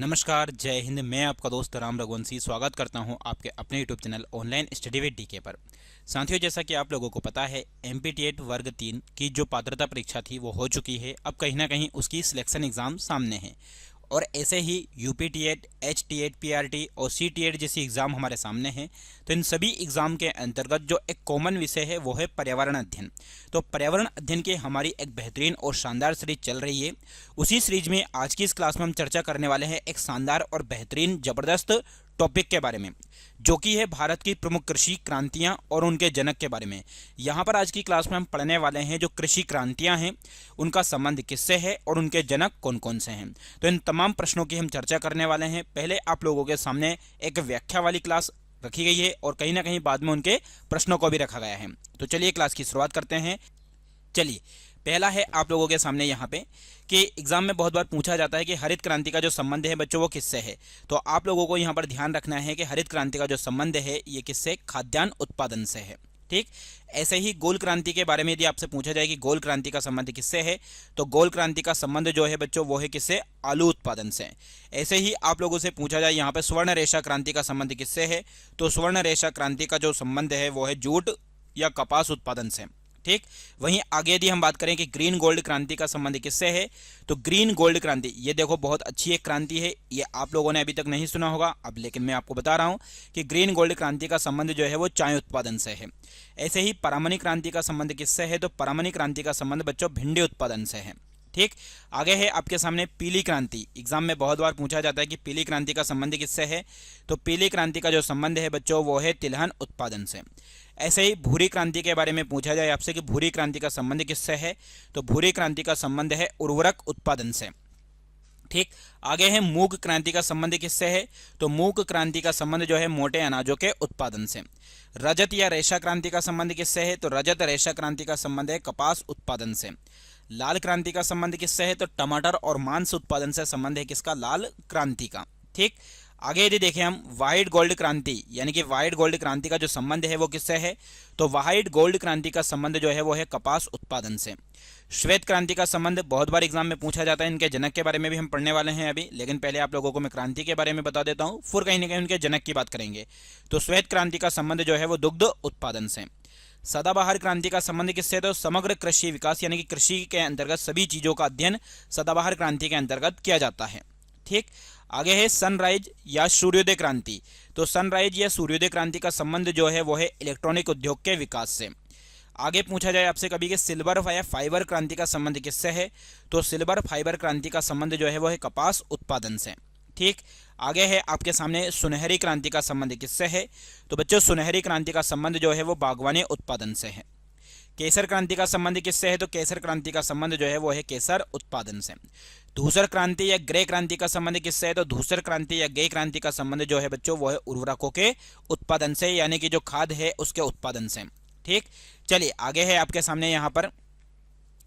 नमस्कार, जय हिंद। मैं आपका दोस्त राम रघुवंशी स्वागत करता हूं आपके अपने YouTube channel online study with DK पर। साथियों, जैसा कि आप लोगों को पता है, एमपीटीएट वर्ग 3 की जो पात्रता परीक्षा थी वो हो चुकी है। अब कहीं ना कहीं उसकी सिलेक्शन एग्ज़ाम सामने है और ऐसे ही यूपीटीएट, एचटीएट, पीआरटी और सीटीएट जैसी एग्ज़ाम हमारे सामने हैं। तो इन सभी एग्ज़ाम के अंतर्गत जो एक कॉमन विषय है वो है पर्यावरण अध्ययन। तो पर्यावरण अध्ययन की हमारी एक बेहतरीन और शानदार सीरीज चल रही है। उसी सीरीज में आज की इस क्लास में हम चर्चा करने वाले हैं एक शानदार और बेहतरीन ज़बरदस्त टॉपिक के बारे में, जो कि है भारत की प्रमुख कृषि क्रांतियां और उनके जनक के बारे में। यहाँ पर आज की क्लास में हम पढ़ने वाले हैं जो कृषि क्रांतियां हैं उनका संबंध किससे है और उनके जनक कौन कौन से हैं। तो इन तमाम प्रश्नों की हम चर्चा करने वाले हैं। पहले आप लोगों के सामने एक व्याख्या वाली क्लास रखी गई है और कहीं ना कहीं बाद में उनके प्रश्नों को भी रखा गया है। तो चलिए क्लास की शुरुआत करते हैं। चलिए, पहला है आप लोगों के सामने यहाँ पे कि एग्जाम में बहुत बार पूछा जाता है कि हरित क्रांति का जो संबंध है बच्चों वो किससे है। तो आप लोगों को यहाँ पर ध्यान रखना है कि हरित क्रांति का जो संबंध है ये किससे, खाद्यान्न उत्पादन से है। ठीक, ऐसे ही गोल क्रांति के बारे में यदि आपसे पूछा जाए कि गोल क्रांति का संबंध किससे है, तो गोल क्रांति का संबंध जो है बच्चों वो है किससे, आलू उत्पादन से। ऐसे ही आप लोगों से पूछा जाए यहाँ पे स्वर्ण रेशा क्रांति का संबंध किससे है, तो स्वर्ण रेशा क्रांति का जो संबंध है वो है जूट या कपास उत्पादन से। ठीक, वहीं आगे यदि हम बात करें कि ग्रीन गोल्ड क्रांति का संबंध किससे है, तो ग्रीन गोल्ड क्रांति ये देखो बहुत अच्छी एक क्रांति है, ये आप लोगों ने अभी तक नहीं सुना होगा अब, लेकिन मैं आपको बता रहा हूं कि ग्रीन गोल्ड क्रांति का संबंध जो है वो चाय उत्पादन से है। ऐसे ही परामनी क्रांति का संबंध किससे है, तो परामनी क्रांति का संबंध बच्चों भिंडी उत्पादन से है। ठीक, आगे है आपके सामने पीली क्रांति। एग्जाम में बहुत बार पूछा जाता है कि पीली क्रांति का संबंध किससे है, तो पीली क्रांति का जो संबंध है बच्चों वो है तिलहन उत्पादन से। ऐसे ही भूरी क्रांति के बारे में पूछा जाए आपसे कि भूरी क्रांति का संबंध किससे है, तो भूरी क्रांति का संबंध है उर्वरक उत्पादन से। ठीक, आगे है मूंग क्रांति का संबंध किससे है, तो मूंग क्रांति का संबंध जो है मोटे अनाजों के उत्पादन से। रजत या रेशा क्रांति का संबंध किससे है, तो रजत रेशा क्रांति का संबंध है कपास उत्पादन से। लाल क्रांति का संबंध किससे है, तो टमाटर और मांस उत्पादन से संबंध है किसका, लाल क्रांति का। ठीक, आगे यदि देखें हम व्हाइट गोल्ड क्रांति यानी कि व्हाइट गोल्ड क्रांति का जो संबंध है वो किससे है, तो व्हाइट गोल्ड क्रांति का संबंध जो है वो है कपास उत्पादन से। श्वेत क्रांति का संबंध बहुत बार एग्जाम में पूछा जाता है, इनके जनक के बारे में भी हम पढ़ने वाले हैं अभी, लेकिन पहले आप लोगों को मैं क्रांति के बारे में बता देता हूँ, फिर कहीं ना कहीं उनके जनक की बात करेंगे। तो श्वेत क्रांति का संबंध जो है वो दुग्ध उत्पादन से। सदाबहार क्रांति का संबंध किससे, तो समग्र कृषि विकास यानी कि कृषि के अंतर्गत सभी चीजों का अध्ययन सदाबहार क्रांति के अंतर्गत किया जाता है। ठीक, आगे है सनराइज या सूर्योदय क्रांति। तो सनराइज या सूर्योदय क्रांति का संबंध जो है वो है इलेक्ट्रॉनिक उद्योग के विकास से। आगे पूछा जाए आपसे कभी कि सिल्वर या फाइबर क्रांति का संबंध किससे है, तो सिल्वर फाइबर क्रांति का संबंध जो है वो है कपास उत्पादन से। ठीक, आगे है आपके सामने सुनहरी क्रांति का संबंध किससे है, तो बच्चों सुनहरी क्रांति का संबंध जो है वो बागवानी उत्पादन से है। केसर क्रांति का संबंध किससे है, तो केसर क्रांति का संबंध जो है वो है केसर उत्पादन से। धूसर क्रांति या ग्रे क्रांति का संबंध किससे है, तो धूसर क्रांति या ग्रे क्रांति का संबंध जो है बच्चों वो है उर्वरकों के उत्पादन से, यानी कि जो खाद है उसके उत्पादन से। ठीक, चलिए आगे है आपके सामने यहाँ पर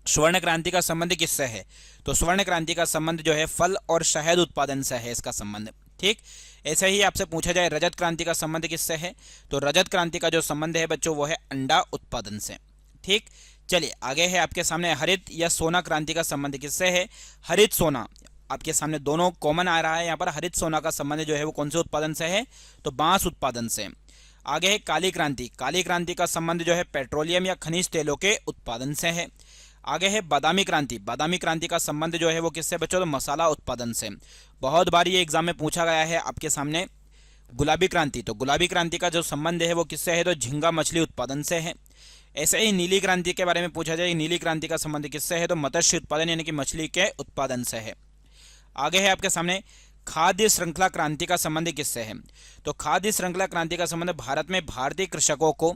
स्वर्ण क्रांति का संबंध किससे है, तो स्वर्ण क्रांति का संबंध जो है फल और शहद उत्पादन से है इसका संबंध। ठीक, ऐसे ही आपसे पूछा जाए रजत क्रांति का संबंध किससे है, तो रजत क्रांति का जो संबंध है बच्चों वो है अंडा उत्पादन से। ठीक, चलिए आगे है आपके सामने हरित या सोना क्रांति का संबंध किससे है, हरित सोना आपके सामने दोनों कॉमन आ रहा है यहाँ पर। हरित सोना का संबंध जो है वो कौन से उत्पादन से है, तो बांस उत्पादन से। आगे है काली क्रांति। काली क्रांति का संबंध जो है पेट्रोलियम या खनिज तेलों के उत्पादन से है। आगे है बादामी क्रांति। बादामी क्रांति का संबंध जो है वो किससे बच्चों, तो मसाला उत्पादन से। बहुत बार ये एग्जाम में पूछा गया है आपके सामने गुलाबी क्रांति। तो गुलाबी क्रांति का जो संबंध है वो किससे है, तो झींगा मछली उत्पादन से है। ऐसे ही नीली क्रांति के बारे में पूछा जाए, नीली क्रांति का संबंध किससे है, तो मत्स्य उत्पादन यानी कि मछली के उत्पादन से है। आगे है आपके सामने खाद्य श्रृंखला क्रांति का संबंध किससे है, तो खाद्य श्रृंखला क्रांति का संबंध भारत में भारतीय कृषकों को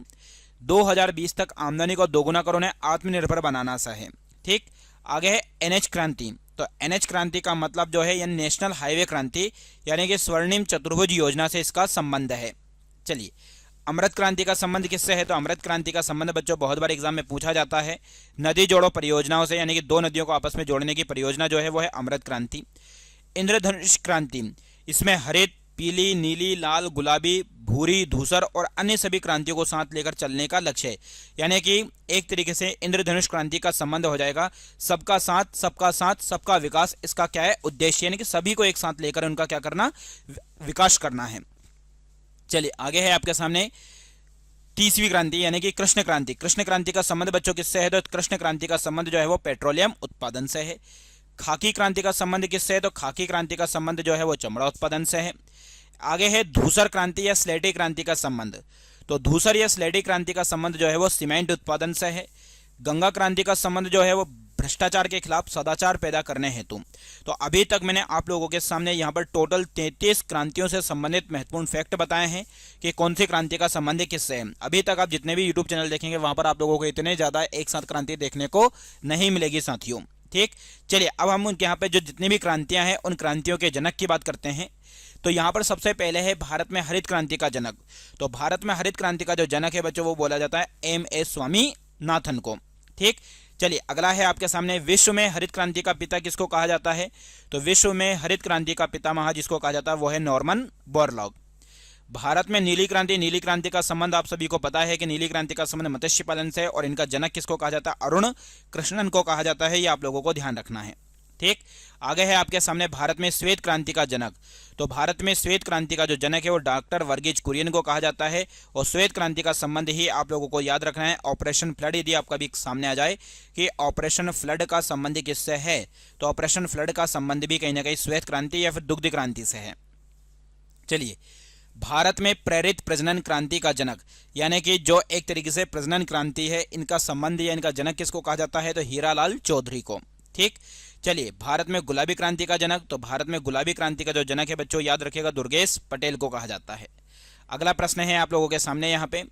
2020 तक आमदनी को दोगुना कर उन्हें आत्मनिर्भर बनाना सा है। ठीक, आगे है एनएच क्रांति। तो एनएच क्रांति का मतलब जो है यह नेशनल हाईवे क्रांति यानी कि स्वर्णिम चतुर्भुज योजना से इसका संबंध है। चलिए, अमृत क्रांति का संबंध किससे है, तो अमृत क्रांति का संबंध बच्चों बहुत बार एग्जाम में पूछा जाता है नदी जोड़ो परियोजनाओं से, यानी कि दो नदियों को आपस में जोड़ने की परियोजना जो है वो है अमृत क्रांति। इंद्रधनुष क्रांति, इसमें हरित पीली, नीली, लाल, गुलाबी, भूरी, धूसर और अन्य सभी क्रांतियों को साथ लेकर चलने का लक्ष्य है। यानी कि एक तरीके से इंद्रधनुष क्रांति का संबंध हो जाएगा सबका साथ, सबका साथ, सबका विकास। इसका क्या है उद्देश्य, यानी कि सभी को एक साथ लेकर उनका क्या करना, विकास करना है। चलिए आगे है आपके सामने 30वीं क्रांति यानी कि कृष्ण क्रांति। कृष्ण क्रांति का संबंध बच्चों किससे है, तो कृष्ण क्रांति का संबंध जो है वो पेट्रोलियम उत्पादन से है। खाकी क्रांति का संबंध किससे है, तो खाकी क्रांति का संबंध जो है वो चमड़ा उत्पादन से है। आगे है धूसर क्रांति या स्लेटी क्रांति का संबंध। तो धूसर या स्लेटी क्रांति का संबंध जो है वो सीमेंट उत्पादन से है। गंगा क्रांति का संबंध जो है वो भ्रष्टाचार के खिलाफ सदाचार पैदा करने हेतु। तो अभी तक मैंने आप लोगों के सामने यहाँ पर टोटल 33 क्रांतियों से संबंधित महत्वपूर्ण फैक्ट बताए हैं कि कौन सी क्रांति का संबंध किससे है। अभी तक आप जितने भी यूट्यूब चैनल देखेंगे वहां पर आप लोगों को इतने ज्यादा एक साथ क्रांति देखने को नहीं मिलेगी साथियों। ठीक, चलिए अब हम उनके यहाँ पे जो जितनी भी क्रांतियां हैं उन क्रांतियों के जनक की बात करते हैं। तो यहाँ पर सबसे पहले है भारत में हरित क्रांति का जनक। तो भारत में हरित क्रांति का जो जनक है बच्चों वो बोला जाता है एम.एस. स्वामीनाथन को। ठीक, चलिए अगला है आपके सामने विश्व में हरित क्रांति का पिता किसको कहा जाता है, तो विश्व में हरित क्रांति का पितामह जिसको कहा जाता है वो है नॉर्मन बोरलॉग। भारत में नीली क्रांति का संबंध आप सभी को पता है कि नीली क्रांति का संबंध मत्स्य पालन से है और इनका जनक किसको कहा जाता है, अरुण कृष्णन को कहा जाता है। ये आप लोगों को ध्यान रखना है। ठीक, आगे है आपके सामने भारत में श्वेत क्रांति का जनक। तो भारत में श्वेत क्रांति का जो जनक है वो डॉक्टर वर्गीज कुरियन को कहा जाता है और श्वेत क्रांति का संबंध ही आप लोगों को याद रखना है ऑपरेशन फ्लड। यदि आपका भी सामने आ जाए कि ऑपरेशन फ्लड का संबंध किससे है, तो ऑपरेशन फ्लड का संबंध भी कहीं ना कहीं श्वेत क्रांति या फिर दुग्ध क्रांति से है। चलिए भारत में प्रेरित प्रजनन क्रांति का जनक यानी कि जो एक तरीके से प्रजनन क्रांति है इनका संबंध या इनका जनक किसको कहा जाता है, तो हीरालाल चौधरी को। ठीक, चलिए भारत में गुलाबी क्रांति का जनक। तो भारत में गुलाबी क्रांति का जो जनक है बच्चों याद रखिएगा दुर्गेश पटेल को कहा जाता है। अगला प्रश्न है आप लोगों के सामने यहाँ पे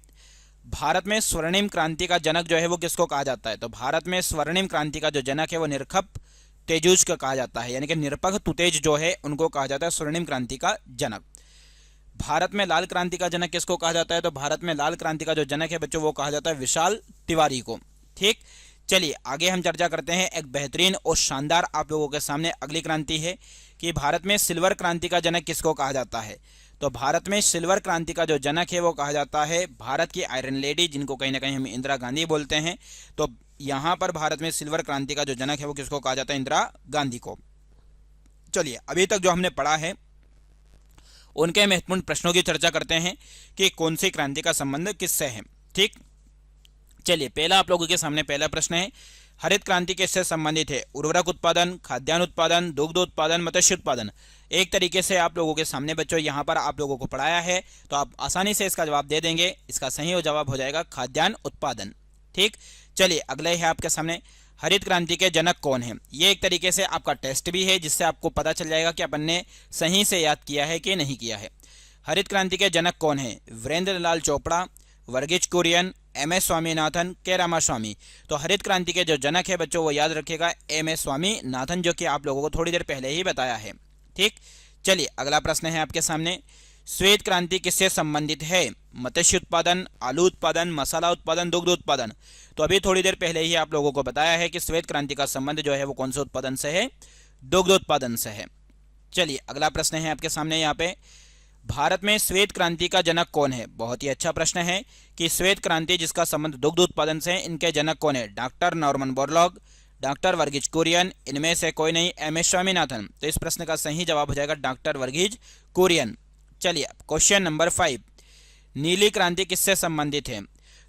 भारत में स्वर्णिम क्रांति का जनक जो है वो किसको कहा जाता है, तो भारत में स्वर्णिम क्रांति का जो जनक है वो निरखप तेजूज को कहा जाता है। यानी कि निरपख तुतेज जो है उनको कहा जाता है स्वर्णिम क्रांति का जनक। भारत में लाल क्रांति का जनक किसको कहा जाता है, तो भारत में लाल क्रांति का जो जनक है बच्चों वो कहा जाता है विशाल तिवारी को। ठीक, चलिए आगे हम चर्चा करते हैं एक बेहतरीन और शानदार आप लोगों के सामने अगली क्रांति है कि भारत में सिल्वर क्रांति का जनक किसको कहा जाता है। तो भारत में सिल्वर क्रांति का जो जनक है वो कहा जाता है भारत की आयरन लेडी जिनको कहीं ना कहीं हम इंदिरा गांधी बोलते हैं। तो यहाँ पर भारत में सिल्वर क्रांति का जो जनक है वो किसको कहा जाता है, इंदिरा गांधी को। चलिए अभी तक जो हमने पढ़ा है उनके महत्वपूर्ण प्रश्नों की चर्चा करते हैं कि कौन सी क्रांति का संबंध किससे है। ठीक, चलिए पहला आप लोगों के सामने पहला प्रश्न है हरित क्रांति किससे संबंधित है, उर्वरक उत्पादन, खाद्यान्न उत्पादन, दुग्ध उत्पादन, मत्स्य उत्पादन। एक तरीके से आप लोगों के सामने बच्चों यहाँ पर आप लोगों को पढ़ाया है तो आप आसानी से इसका जवाब दे देंगे। इसका सही जवाब हो जाएगा खाद्यान्न उत्पादन। ठीक, चलिए अगले है आपके सामने हरित क्रांति के जनक कौन है। ये एक तरीके से आपका टेस्ट भी है जिससे आपको पता चल जाएगा कि अपन ने सही से याद किया है कि नहीं किया है। हरित क्रांति के जनक कौन है, वीरेंद्र लाल चोपड़ा, वर्गीज कुरियन, एम.एस. स्वामीनाथन, के रामास्वामी। तो हरित क्रांति के जो जनक है बच्चों वो याद रखिएगा एम.एस. स्वामीनाथन जो कि आप लोगों को थोड़ी देर पहले ही बताया है। ठीक, चलिए अगला प्रश्न है आपके सामने श्वेत क्रांति किससे संबंधित है, मत्स्य उत्पादन, आलू उत्पादन, मसाला उत्पादन, दुग्ध उत्पादन। तो अभी थोड़ी देर पहले ही आप लोगों को बताया है कि श्वेत क्रांति का संबंध जो है वो कौन से उत्पादन से है, दुग्ध उत्पादन से है। चलिए अगला प्रश्न है आपके सामने यहाँ पे भारत में श्वेत क्रांति का जनक कौन है। बहुत ही अच्छा प्रश्न है कि श्वेत क्रांति जिसका संबंध दुग्ध उत्पादन से है इनके जनक कौन है, doctor Norman Borlaug, doctor Verghese Kurien, इनमें से कोई नहीं एम.एस. स्वामीनाथन। तो इस प्रश्न का सही जवाब हो जाएगा डॉक्टर वर्गीज कुरियन। चलिए क्वेश्चन नंबर 5 नीली क्रांति किससे संबंधित है।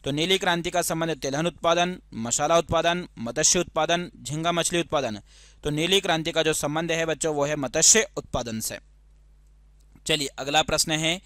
तो नीली क्रांति का संबंध तिलहन उत्पादन, मसाला उत्पादन, मत्स्य उत्पादन, झींगा मछली उत्पादन। तो नीली क्रांति का जो संबंध है बच्चों वो है मत्स्य उत्पादन से। चलिए अगला प्रश्न है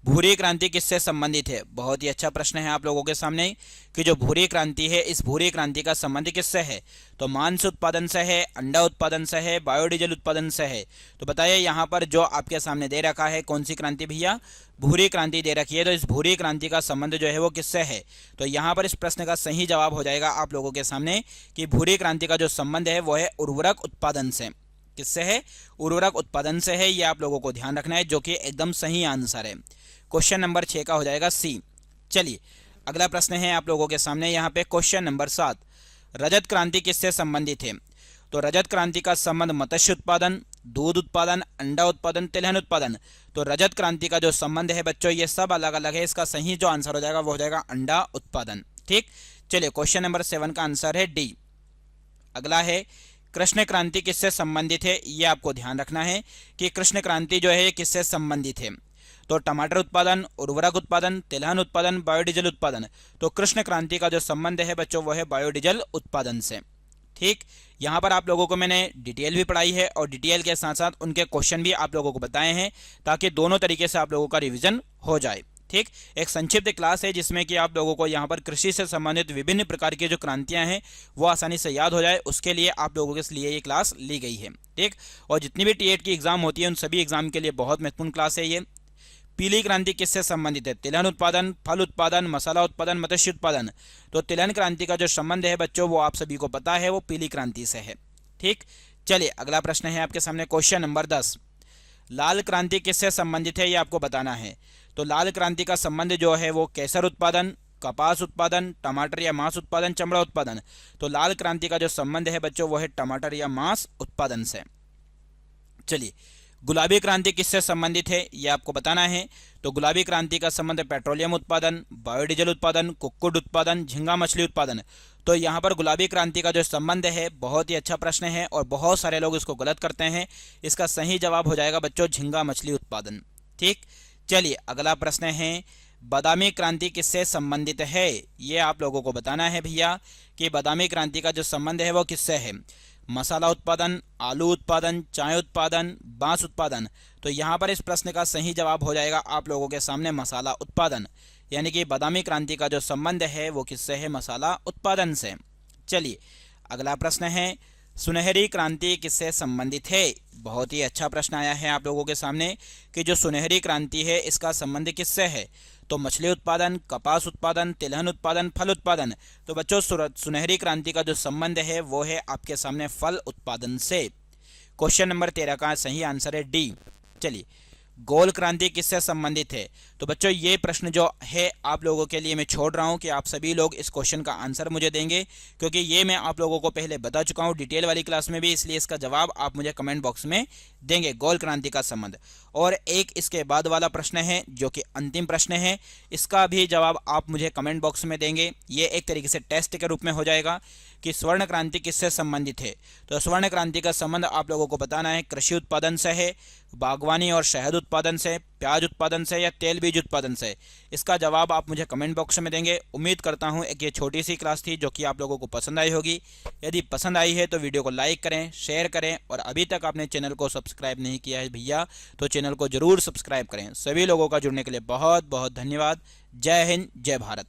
भूरी क्रांति किससे संबंधित है। बहुत ही अच्छा प्रश्न है आप लोगों के सामने कि जो भूरी क्रांति है इस भूरी क्रांति का संबंध किससे है, तो मांस उत्पादन से है, अंडा उत्पादन से है, बायोडीजल उत्पादन से है। तो बताइए यहाँ पर जो आपके सामने दे रखा है कौन सी क्रांति भैया, भूरी क्रांति दे रखी है। तो इस भूरी क्रांति का संबंध जो है वो किससे है, तो यहाँ पर इस प्रश्न का सही जवाब हो जाएगा आप लोगों के सामने कि भूरी क्रांति का जो संबंध है वो है उर्वरक उत्पादन से। किससे है, उर्वरक उत्पादन से है। ये आप लोगों को ध्यान रखना है जो कि एकदम सही आंसर है। क्वेश्चन नंबर 6 का हो जाएगा सी। चलिए अगला प्रश्न है आप लोगों के सामने यहाँ पे क्वेश्चन नंबर 7 रजत क्रांति किससे संबंधित है। तो रजत क्रांति का संबंध मत्स्य उत्पादन, दूध उत्पादन, अंडा उत्पादन, तिलहन उत्पादन। तो रजत क्रांति का जो संबंध है बच्चों ये सब अलग अलग है। इसका सही जो आंसर हो जाएगा वो हो जाएगा अंडा उत्पादन। ठीक, चलिए क्वेश्चन नंबर 7 का आंसर है डी। अगला है कृष्ण क्रांति किससे संबंधित है, ये आपको ध्यान रखना है कि कृष्ण क्रांति जो है ये किससे संबंधित है। तो टमाटर उत्पादन, उर्वरक उत्पादन, तिलहन उत्पादन, बायोडीजल उत्पादन। तो कृष्ण क्रांति का जो संबंध है बच्चों वो है बायोडीजल उत्पादन से। ठीक, यहाँ पर आप लोगों को मैंने डिटेल भी पढ़ाई है और डिटेल के साथ साथ उनके क्वेश्चन भी आप लोगों को बताए हैं ताकि दोनों तरीके से आप लोगों का रिवीजन हो जाए। ठीक, एक संक्षिप्त क्लास है जिसमें कि आप लोगों को यहाँ पर कृषि से संबंधित विभिन्न प्रकार की जो क्रांतियाँ हैं वो आसानी से याद हो जाए, उसके लिए आप लोगों के लिए ये क्लास ली गई है। ठीक, और जितनी भी टी8 की एग्जाम होती है उन सभी एग्जाम के लिए बहुत महत्वपूर्ण क्लास है ये। पीली क्रांति किससे संबंधित है, तिलहन उत्पादन, फल उत्पादन, मसाला उत्पादन, मत्स्य उत्पादन। तो तिलहन क्रांति का जो संबंध है बच्चों वो आप सभी को पता है, वो पीली क्रांति से है। ठीक, चलिए अगला प्रश्न है आपके सामने क्वेश्चन नंबर 10। लाल क्रांति किससे संबंधित है ये आपको बताना है। तो लाल क्रांति का संबंध जो है वो केसर उत्पादन, कपास उत्पादन, टमाटर या मांस उत्पादन, चमड़ा उत्पादन। तो लाल क्रांति का जो संबंध है बच्चों वो है टमाटर या मांस उत्पादन से। चलिए गुलाबी क्रांति किससे संबंधित है ये आपको बताना है। तो गुलाबी क्रांति का संबंध पेट्रोलियम उत्पादन, बायोडीजल उत्पादन, कुक्कुट उत्पादन, झींगा मछली उत्पादन। तो यहाँ पर गुलाबी क्रांति का जो संबंध है बहुत ही अच्छा प्रश्न है और बहुत सारे लोग इसको गलत करते हैं। इसका सही जवाब हो जाएगा बच्चों झींगा मछली उत्पादन। ठीक, चलिए अगला प्रश्न है बादामी क्रांति किससे संबंधित है, ये आप लोगों को बताना है भैया कि बादामी क्रांति का जो संबंध है वो किससे है। मसाला उत्पादन, आलू उत्पादन, चाय उत्पादन, बांस उत्पादन। तो यहाँ पर इस प्रश्न का सही जवाब हो जाएगा आप लोगों के सामने मसाला उत्पादन, यानी कि बादामी क्रांति का जो संबंध है वो किससे है, मसाला उत्पादन से। चलिए अगला प्रश्न है सुनहरी क्रांति किससे संबंधित है। बहुत ही अच्छा प्रश्न आया है आप लोगों के सामने कि जो सुनहरी क्रांति है इसका संबंध किससे है। तो मछली उत्पादन, कपास उत्पादन, तिलहन उत्पादन, फल उत्पादन। तो बच्चों सुनहरी क्रांति का जो संबंध है वो है आपके सामने फल उत्पादन से। क्वेश्चन नंबर 13 का सही आंसर है डी। चलिए गोल क्रांति किससे संबंधित है। तो बच्चों ये प्रश्न जो है आप लोगों के लिए मैं छोड़ रहा हूं कि आप सभी लोग इस क्वेश्चन का आंसर मुझे देंगे, क्योंकि ये मैं आप लोगों को पहले बता चुका हूं डिटेल वाली क्लास में भी, इसलिए इसका जवाब आप मुझे कमेंट बॉक्स में देंगे, गोल क्रांति का संबंध। और एक इसके बाद वाला प्रश्न है जो कि अंतिम प्रश्न है, इसका भी जवाब आप मुझे कमेंट बॉक्स में देंगे। ये एक तरीके से टेस्ट के रूप में हो जाएगा कि स्वर्ण क्रांति किससे संबंधित है। तो स्वर्ण क्रांति का संबंध आप लोगों को बताना है कृषि उत्पादन से है, बागवानी और शहद उत्पादन से, प्याज उत्पादन से या तेल बीज उत्पादन से। इसका जवाब आप मुझे कमेंट बॉक्स में देंगे। उम्मीद करता हूं एक ये छोटी सी क्लास थी जो कि आप लोगों को पसंद आई होगी। यदि पसंद आई है तो वीडियो को लाइक करें, शेयर करें और अभी तक आपने चैनल को सब्सक्राइब नहीं किया है भैया तो चैनल को जरूर सब्सक्राइब करें। सभी लोगों का जुड़ने के लिए बहुत बहुत धन्यवाद। जय हिंद, जय भारत।